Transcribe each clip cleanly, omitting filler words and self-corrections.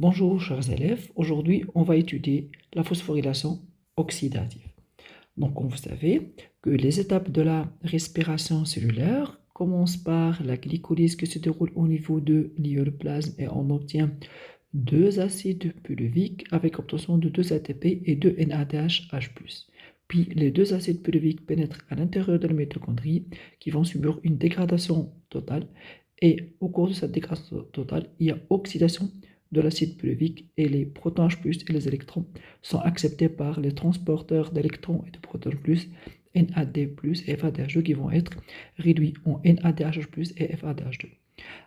Bonjour chers élèves, aujourd'hui on va étudier la phosphorylation oxydative. Donc comme vous savez que les étapes de la respiration cellulaire commencent par la glycolyse qui se déroule au niveau de l'ioleplasme et on obtient deux acides pyruviques avec obtention de 2 ATP et 2 NADH+. Puis les deux acides pyruviques pénètrent à l'intérieur de la mitochondrie qui vont subir une dégradation totale et au cours de cette dégradation totale, il y a oxydation de l'acide pyruvique et les protons H+ et les électrons sont acceptés par les transporteurs d'électrons et de protons plus NAD+ et FADH2 qui vont être réduits en NADH+ et FADH2.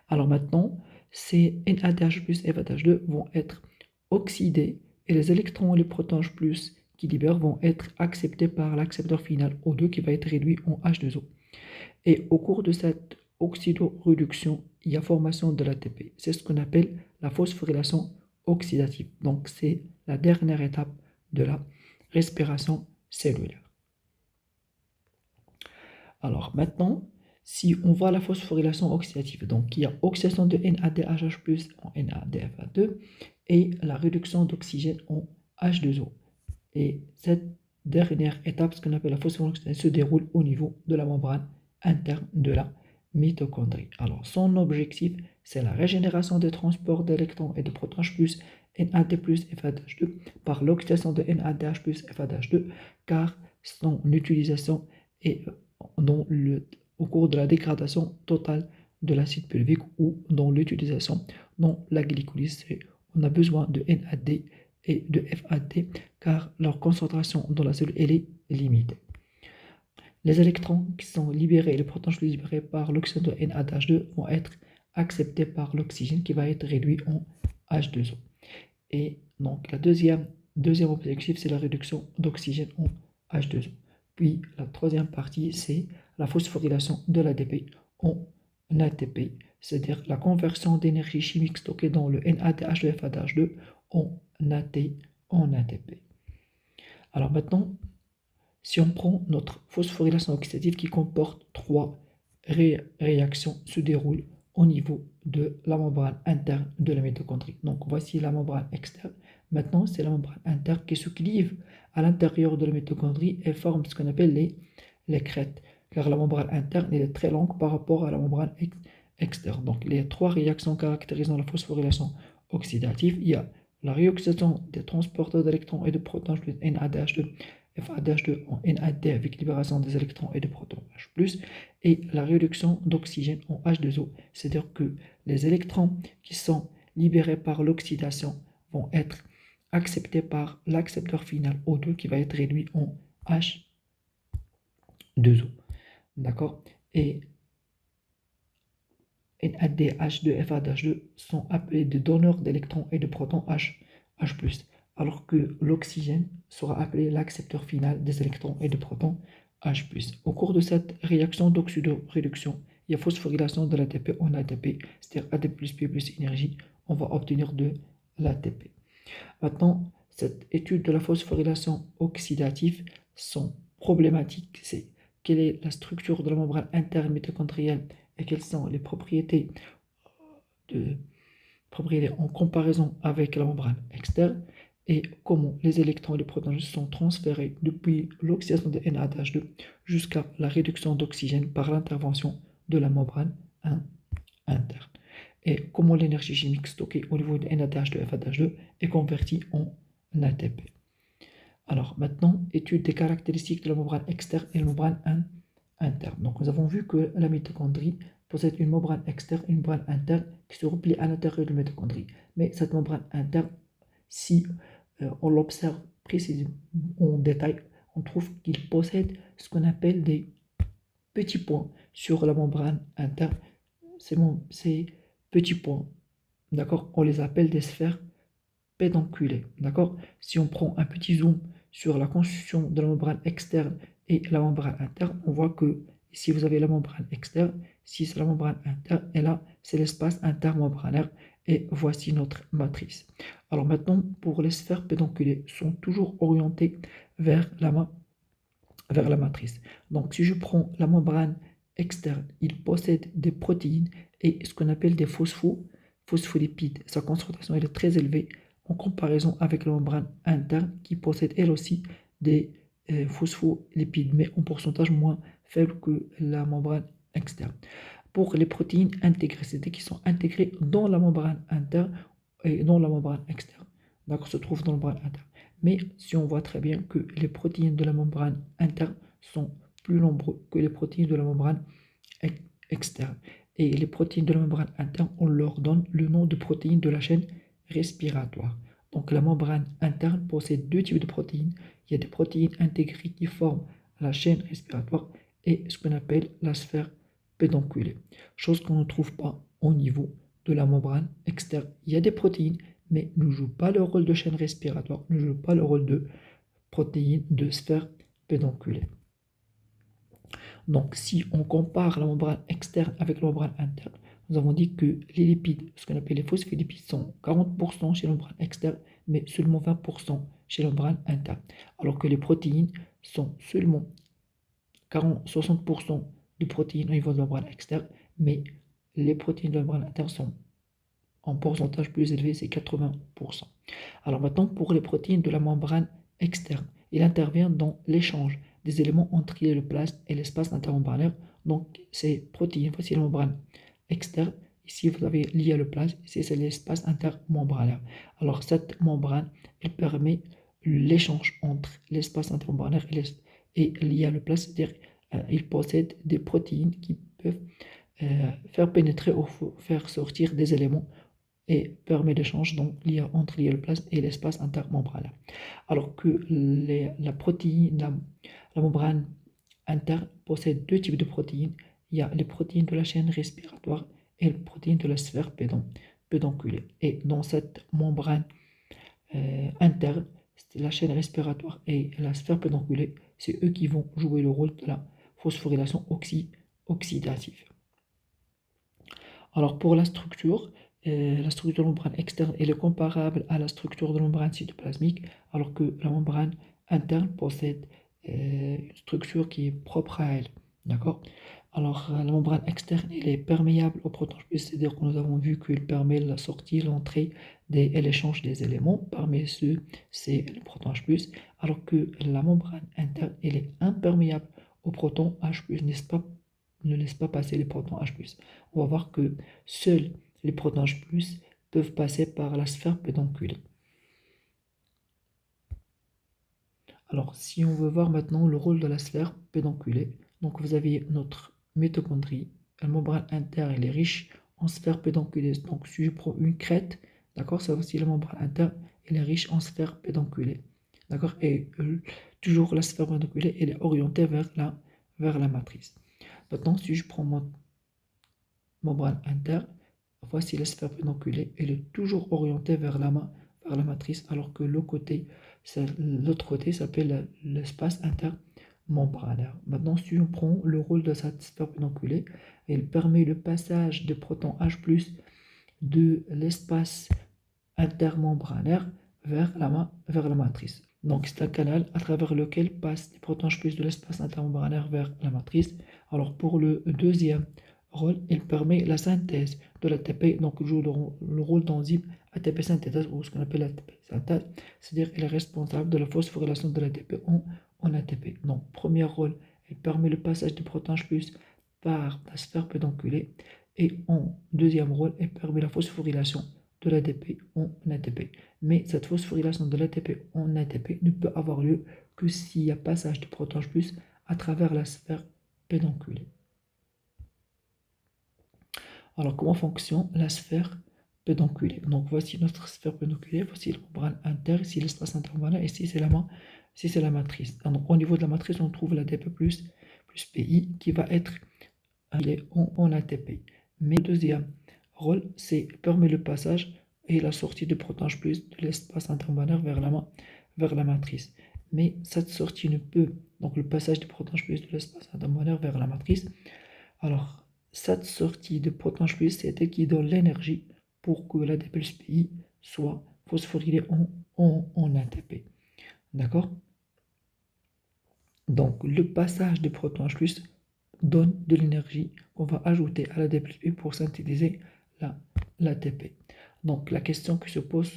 Alors maintenant, ces NADH+ et FADH2 vont être oxydés et les électrons et les protons H+ qui libèrent vont être acceptés par l'accepteur final O2 qui va être réduit en H2O. Et au cours de cette oxydoréduction, il y a formation de l'ATP. C'est ce qu'on appelle la phosphorylation oxydative. Donc c'est la dernière étape de la respiration cellulaire. Alors maintenant, si on voit la phosphorylation oxydative, donc il y a oxydation de NADH+ en NADFA2 et la réduction d'oxygène en H2O. Et cette dernière étape, ce qu'on appelle la phosphorylation, se déroule au niveau de la membrane interne de la mitochondrie. Alors son objectif, c'est la régénération des transports d'électrons et de protons H+, NAD+, FADH2 par l'oxydation de NADH+, FADH2, car son utilisation est au cours de la dégradation totale de l'acide pyruvique ou dans l'utilisation dans la glycolyse. On a besoin de NAD et de FAD car leur concentration dans la cellule elle est limitée. Les électrons qui sont libérés et les protons libérés par l'oxygène de NADH2 vont être acceptés par l'oxygène qui va être réduit en H2O. Et donc la deuxième objectif, c'est la réduction d'oxygène en H2O. Puis la troisième partie, c'est la phosphorylation de l'ADP en ATP, c'est-à-dire la conversion d'énergie chimique stockée dans le NADH2-FADH2 en AT en ATP. Alors maintenant, si on prend notre phosphorylation oxydative qui comporte trois réactions se déroulent au niveau de la membrane interne de la mitochondrie. Donc voici la membrane externe. Maintenant, c'est la membrane interne qui se clive à l'intérieur de la mitochondrie et forme ce qu'on appelle les crêtes. Car la membrane interne est très longue par rapport à la membrane externe. Donc les trois réactions caractérisant la phosphorylation oxydative, il y a la réoxydation des transporteurs d'électrons et de protons plus NADH2, FADH2 en NAD avec libération des électrons et de protons H+, et la réduction d'oxygène en H2O, c'est-à-dire que les électrons qui sont libérés par l'oxydation vont être acceptés par l'accepteur final O2 qui va être réduit en H2O. D'accord? Et NAD, H2, FADH2 sont appelés des donneurs d'électrons et de protons H+, alors que l'oxygène sera appelé l'accepteur final des électrons et de protons H+. Au cours de cette réaction d'oxydoréduction, il y a phosphorylation de l'ATP en ATP, c'est-à-dire ATP plus énergie, on va obtenir de l'ATP. Maintenant, cette étude de la phosphorylation oxydative sont problématiques. C'est quelle est la structure de la membrane interne mitochondrienne et quelles sont les propriétés en comparaison avec la membrane externe et comment les électrons et les protons sont transférés depuis l'oxydation de NADH2 jusqu'à la réduction d'oxygène par l'intervention de la membrane interne et comment l'énergie chimique stockée au niveau de NADH2 et FADH2 est convertie en ATP. Alors maintenant, étude des caractéristiques de la membrane externe et la membrane interne. Donc nous avons vu que la mitochondrie possède une membrane externe et une membrane interne qui se replient à l'intérieur de la mitochondrie. Mais cette membrane interne, si on l'observe précisément en détail, on trouve qu'il possède ce qu'on appelle des petits points sur la membrane interne. Ces petits points, d'accord, on les appelle des sphères pédonculées, d'accord. Si on prend un petit zoom sur la constitution de la membrane externe et la membrane interne, on voit que ici vous avez la membrane externe, ici c'est la membrane interne, et là c'est l'espace intermembranaire, et voici notre matrice. Alors maintenant, pour les sphères pédonculées, sont toujours orientées vers la matrice. Donc si je prends la membrane externe, il possède des protéines et ce qu'on appelle des phospholipide, sa concentration elle est très élevée en comparaison avec la membrane interne qui possède elle aussi des phospholipides, mais en pourcentage moins faible que la membrane externe. Pour les protéines intégrées, c'est-à-dire qui sont intégrées dans la membrane interne et dans la membrane externe. D'accord, se trouve dans la membrane interne. Mais si on voit très bien que les protéines de la membrane interne sont plus nombreux que les protéines de la membrane externe. Et les protéines de la membrane interne, on leur donne le nom de protéines de la chaîne respiratoire. Donc la membrane interne possède deux types de protéines. Il y a des protéines intégrées qui forment la chaîne respiratoire et ce qu'on appelle la sphère pédonculée. Chose qu'on ne trouve pas au niveau de la membrane externe. Il y a des protéines, mais ne jouent pas le rôle de chaîne respiratoire, ne jouent pas le rôle de protéines de sphère pédonculée. Donc, si on compare la membrane externe avec la membrane interne, nous avons dit que les lipides, ce qu'on appelle les phospholipides, sont 40% chez la membrane externe, mais seulement 20% chez la membrane interne. Alors que les protéines sont seulement 60% de protéines au niveau de la membrane externe, mais les protéines de la membrane interne sont en pourcentage plus élevé, c'est 80%. Alors maintenant, pour les protéines de la membrane externe, il intervient dans l'échange des éléments entre le plasme et l'espace intermembranaire. Donc, ces protéines, voici la membrane externe. Ici, vous avez lié le plasme. Ici, c'est l'espace intermembranaire. Alors, cette membrane, elle permet l'échange entre l'espace intermembranaire et lié à le plasme. C'est-à-dire, il possède des protéines qui peuvent faire pénétrer ou faire sortir des éléments et permet l'échange entre le plasme et l'espace intermembranaire. Alors que la protéine, la membrane interne possède deux types de protéines. Il y a les protéines de la chaîne respiratoire et les protéines de la sphère pédonculée. Et dans cette membrane interne, la chaîne respiratoire et la sphère pédonculée, c'est eux qui vont jouer le rôle de la phosphorylation oxydative. Alors pour la structure de la membrane externe elle est comparable à la structure de la membrane cytoplasmique, alors que la membrane interne possède une structure qui est propre à elle. D'accord? Alors la membrane externe elle est perméable aux protons plus, c'est-à-dire que nous avons vu qu'elle permet la sortie, l'entrée et l'échange des éléments. Parmi ceux, c'est le proton H+, alors que la membrane interne elle est imperméable aux protons H+, n'est-ce pas? Ne laisse pas passer les protons H+. On va voir que seuls les protons H+, peuvent passer par la sphère pédonculée. Alors, si on veut voir maintenant le rôle de la sphère pédonculée, donc vous avez notre mitochondrie, la membrane interne, elle est riche en sphère pédonculée. Donc, si je prends une crête, d'accord, ça aussi la membrane interne, elle est riche en sphère pédonculée. D'accord, et toujours la sphère pédonculée, elle est orientée vers la matrice. Maintenant, si je prends mon membrane interne, voici la sphère pédonculée, elle est toujours orientée vers la matrice, alors que l'autre côté s'appelle l'espace intermembranaire. Maintenant, si on prend le rôle de cette sphère pédonculée, elle permet le passage des protons H+, de l'espace intermembranaire vers la matrice. Donc, c'est un canal à travers lequel passent les protons H+ de l'espace intermembranaire vers la matrice. Alors, pour le deuxième rôle, il permet la synthèse de l'ATP, donc il joue le rôle d'enzyme ATP synthèse, ou ce qu'on appelle ATP synthèse, c'est-à-dire qu'il est responsable de la phosphorylation de l'ATP en ATP. Donc, premier rôle, il permet le passage des protons H+ par la sphère pédonculée, et en deuxième rôle, il permet la phosphorylation de l'ATP en ATP. Mais cette phosphorylation de l'ATP en ATP ne peut avoir lieu que s'il y a passage de protons H+ à travers la sphère pédonculée. Alors, comment fonctionne la sphère pédonculée? Donc, voici notre sphère pédonculée, voici la membrane interne, ici l'espace intermembranaire, ici c'est la matrice. Donc, au niveau de la matrice, on trouve l'ATP plus PI qui va être en ATP. Mais le deuxième rôle, c'est permet le passage et la sortie de protons H+ de l'espace intermembranaire vers la matrice. Mais cette sortie ne peut, donc le passage de protons H+ de l'espace intermembranaire vers la matrice, alors cette sortie de protons H+, c'est elle qui donne l'énergie pour que l'ATP plus PI soit phosphorylé en ATP. D'accord? Donc le passage de protons H+ donne de l'énergie qu'on va ajouter à l'ATP plus PI pour synthétiser l'ATP. Donc la question qui se pose,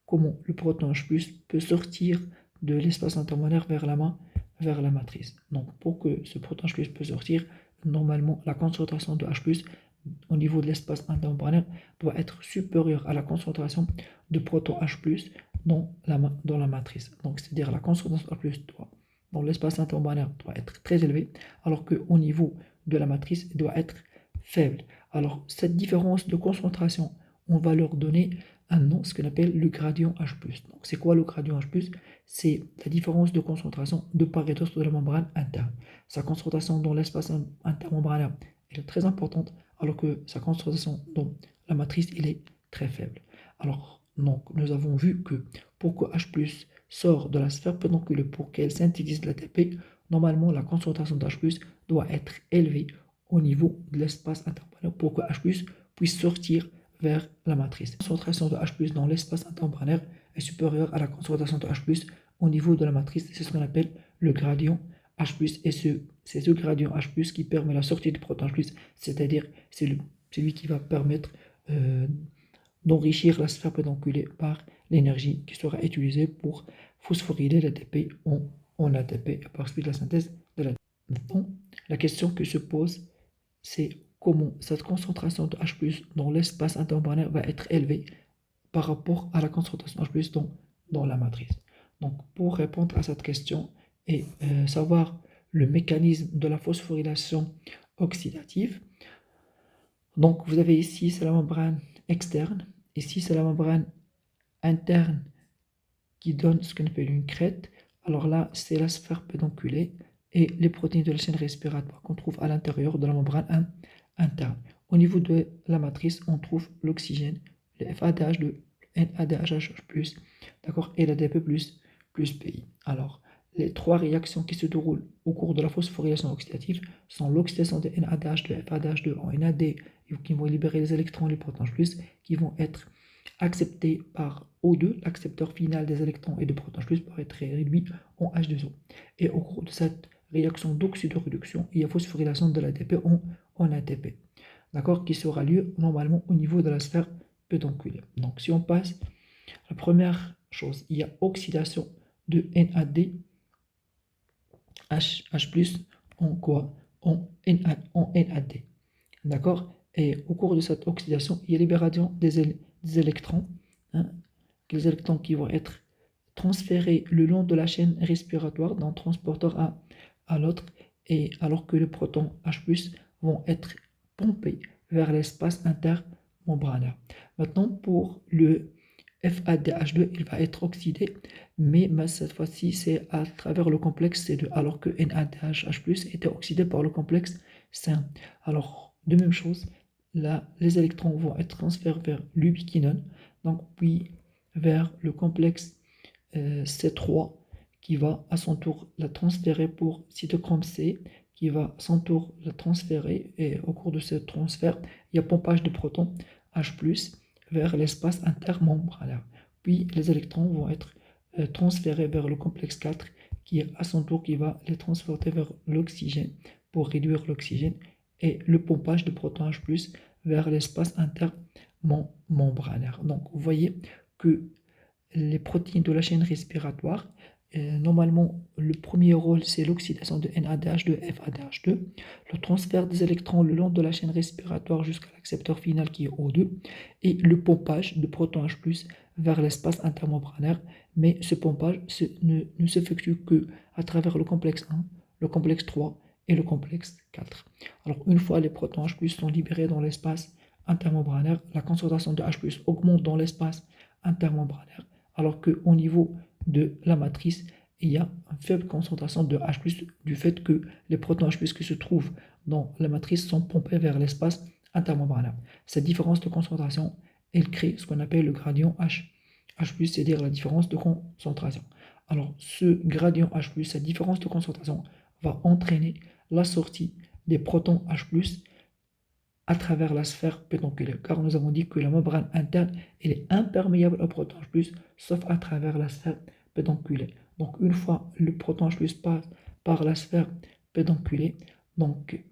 comment le proton H+ peut sortir de l'espace intermolénaire vers la matrice. Donc pour que ce proton H+ peut sortir, normalement la concentration de H+ au niveau de l'espace intermembranaire doit être supérieure à la concentration de proton H+ dans la matrice. Donc c'est-à-dire la concentration H+ dans l'espace intermembranaire doit être très élevée, alors qu'au niveau de la matrice, elle doit être faible. Alors cette différence de concentration, on va leur donner un nom, ce qu'on appelle le gradient H+. Donc c'est quoi le gradient H+? C'est la différence de concentration de part et d'autre de la membrane interne. Sa concentration dans l'espace intermembranaire est très importante, alors que sa concentration dans la matrice il est très faible. Alors donc, nous avons vu que pour que H+ sort de la sphère pédonculaire, pour qu'elle synthétise l'ATP, normalement la concentration de H+ doit être élevée au niveau de l'espace intermembranaire pour que H+ puisse sortir vers la matrice. La concentration de H+ dans l'espace intermembranaire est supérieure à la concentration de H+ au niveau de la matrice. C'est ce qu'on appelle le gradient H+, et c'est ce gradient H+, qui permet la sortie du proton H+, c'est-à-dire c'est celui qui va permettre d'enrichir la sphère pédonculaire par l'énergie qui sera utilisée pour phosphoryler l'ATP en ATP par suite de la synthèse de l'ATP. Maintenant, la question qui se pose, c'est comment cette concentration de H+ dans l'espace intermembranaire va être élevée par rapport à la concentration H+ dans la matrice. Donc, pour répondre à cette question et savoir le mécanisme de la phosphorylation oxydative, donc vous avez ici, c'est la membrane externe, ici c'est la membrane interne qui donne ce qu'on appelle une crête. Alors là, c'est la sphère pédonculaire et les protéines de la chaîne respiratoire qu'on trouve à l'intérieur de la membrane interne. Au niveau de la matrice, on trouve l'oxygène, le FADH2, le NADH+, d'accord, et l'ADP+, plus PI. Alors, les trois réactions qui se déroulent au cours de la phosphorylation oxydative sont l'oxydation de NADH, de FADH2 en NAD, qui vont libérer les électrons et les protons plus, qui vont être acceptés par O2, l'accepteur final des électrons et de protons plus, pour être réduit en H2O. Et au cours de cette réaction d'oxydoréduction, il y a phosphorylation de l'ATP en ATP, d'accord, qui sera lieu normalement au niveau de la sphère pédonculaire. Donc si on passe, la première chose, il y a oxydation de NAD H+ en quoi? En NAD. D'accord? Et au cours de cette oxydation, il y a libération des électrons, hein, les électrons qui vont être transférés le long de la chaîne respiratoire d'un transporteur à l'autre, et alors que les protons H+ vont être pompés vers l'espace intermembranaire. Maintenant, pour le FADH2, il va être oxydé, mais cette fois-ci, c'est à travers le complexe C2, alors que NADH+ était oxydé par le complexe C1. Alors, de même chose, là, les électrons vont être transférés vers l'ubiquinone, donc puis vers le complexe C3, qui va à son tour la transférer pour cytochrome C, qui va à son tour la transférer, et au cours de ce transfert, il y a pompage de protons H+, vers l'espace intermembranaire. Puis les électrons vont être transférés vers le complexe 4 qui à son tour qui va les transporter vers l'oxygène pour réduire l'oxygène, et le pompage de protons H+ vers l'espace intermembranaire. Donc vous voyez que les protéines de la chaîne respiratoire, normalement le premier rôle c'est l'oxydation de NADH, de FADH2, le transfert des électrons le long de la chaîne respiratoire jusqu'à l'accepteur final qui est O2, et le pompage de protons H+ vers l'espace intermembranaire. Mais ce pompage ne s'effectue que à travers le complexe 1, le complexe 3 et le complexe 4. Alors une fois les protons H+ sont libérés dans l'espace intermembranaire, la concentration de H+ augmente dans l'espace intermembranaire, alors qu'au niveau de la matrice, il y a une faible concentration de H+, du fait que les protons H+ qui se trouvent dans la matrice sont pompés vers l'espace intermembranaire. Cette différence de concentration, elle crée ce qu'on appelle le gradient H+, c'est-à-dire la différence de concentration. Alors, ce gradient H+, cette différence de concentration, va entraîner la sortie des protons H+, à travers la sphère pédonculaire, car nous avons dit que la membrane interne elle est imperméable au proton H+, sauf à travers la sphère pédonculaire. Donc une fois le proton H+ passe par la sphère pédonculaire, donc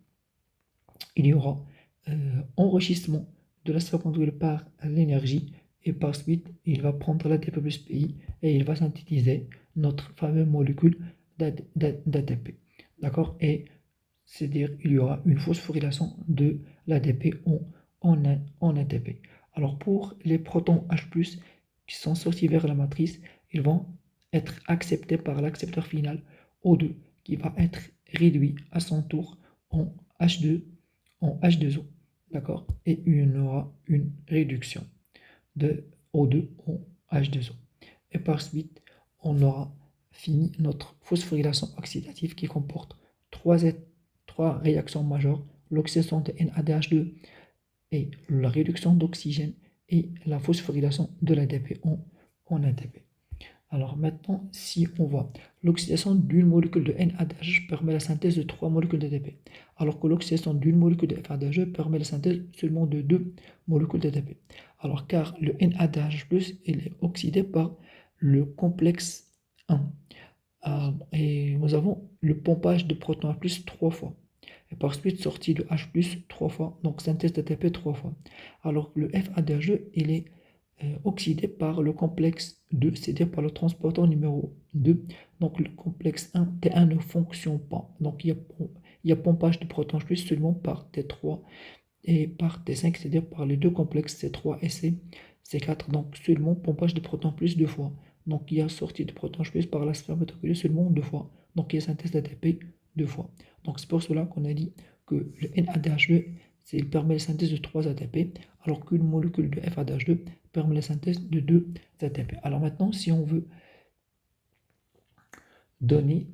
il y aura enrichissement de la seconde par l'énergie, et par suite, il va prendre l'ATP plus PI et il va synthétiser notre fameuse molécule d'ATP. D'accord? Et c'est-à-dire il y aura une phosphorylation de l'ADP en ATP. Alors pour les protons H+, qui sont sortis vers la matrice, ils vont être acceptés par l'accepteur final O2, qui va être réduit à son tour en H2O. D'accord? Et il y aura une réduction de O2 en H2O. Et par suite, on aura fini notre phosphorylation oxydative qui comporte trois réactions majeures, l'oxydation de NADH2 et la réduction d'oxygène et la phosphorylation de l'ADP en ATP. Alors maintenant, si on voit l'oxydation d'une molécule de NADH permet la synthèse de 3 molécules d'ATP, alors que l'oxydation d'une molécule de FADH permet la synthèse seulement de 2 molécules d'ATP. Alors car le NADH+, il est oxydé par le complexe 1. Et nous avons le pompage de proton H+, 3 fois. Et par suite, sortie de H+, 3 fois, donc synthèse d'ATP 3 fois. Alors que le FADH, il est oxydé par le complexe 2, c'est-à-dire par le transporteur numéro 2. Donc le complexe 1, T1 ne fonctionne pas. Donc il y a pompage de protons plus seulement par T3 et par T5, c'est-à-dire par les deux complexes C3 et C4. Donc seulement pompage de protons plus 2 fois. Donc il y a sortie de protons plus par la spermatozoïde seulement 2 fois. Donc il y a synthèse d'ATP 2 fois. Donc c'est pour cela qu'on a dit que le NADH2, il permet la synthèse de 3 ATP, alors qu'une molécule de FADH2 permet la synthèse de 2 ATP. Alors maintenant, si on veut donner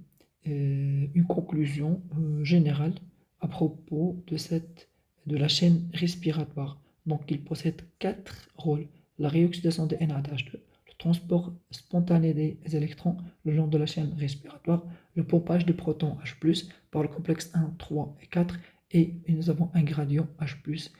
une conclusion générale à propos de la chaîne respiratoire. Donc il possède 4 rôles: la réoxydation de NADH2, le transport spontané des électrons le long de la chaîne respiratoire, le pompage de protons H+, par le complexe 1, 3 et 4, et nous avons un gradient H+,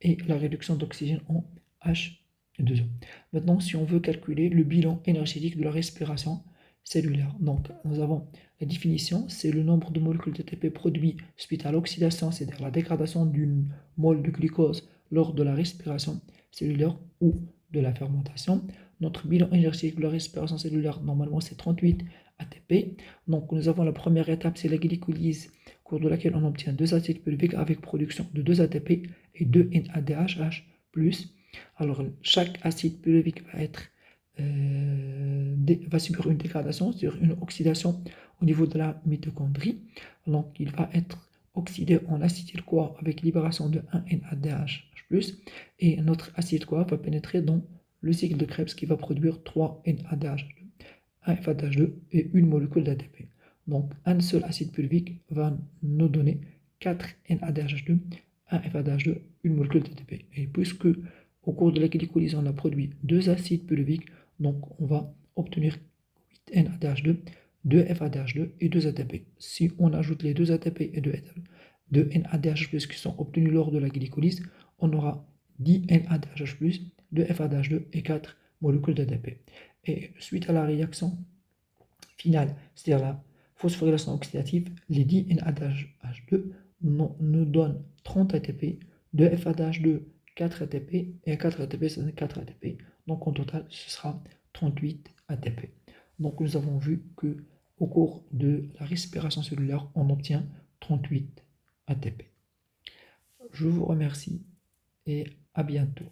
et la réduction d'oxygène en H2O. Maintenant, si on veut calculer le bilan énergétique de la respiration cellulaire, donc nous avons la définition, c'est le nombre de molécules d'ATP produits suite à l'oxydation, c'est-à-dire la dégradation d'une mole de glucose lors de la respiration cellulaire ou de la fermentation. Notre bilan énergétique de la respiration cellulaire, normalement, c'est 38 ATP. Donc, nous avons la première étape, c'est la glycolyse, au cours de laquelle on obtient 2 acides pulviques avec production de 2 ATP et 2 NADH+. Alors, chaque acide pulvique va subir une dégradation, c'est-à-dire une oxydation au niveau de la mitochondrie. Donc, il va être oxydé en acétyl-CoA avec libération de 1 NADH+, et notre acide-CoA va pénétrer dans le cycle de Krebs qui va produire 3 NADH+, 1 FADH2 et une molécule d'ATP. Donc, un seul acide pulvique va nous donner 4 NADH+, 1 FADH2, une molécule d'ATP. Et puisque au cours de la glycolyse, on a produit 2 acides pulviques, donc on va obtenir 8 NADH2, 2 FADH2 et 2 ATP. Si on ajoute les 2 ATP et 2 NADH+, qui sont obtenus lors de la glycolyse, on aura 10 NADH+, 2 FADH2 et 4 molécules d'ATP. Et suite à la réaction finale, c'est-à-dire la phosphorylation oxydative, les 10 NADH2 nous donnent 30 ATP, 2 FADH2, 4 ATP, et 4 ATP, c'est 4 ATP. Donc en total, ce sera 38 ATP. Donc nous avons vu que au cours de la respiration cellulaire, on obtient 38 ATP. Je vous remercie et à bientôt.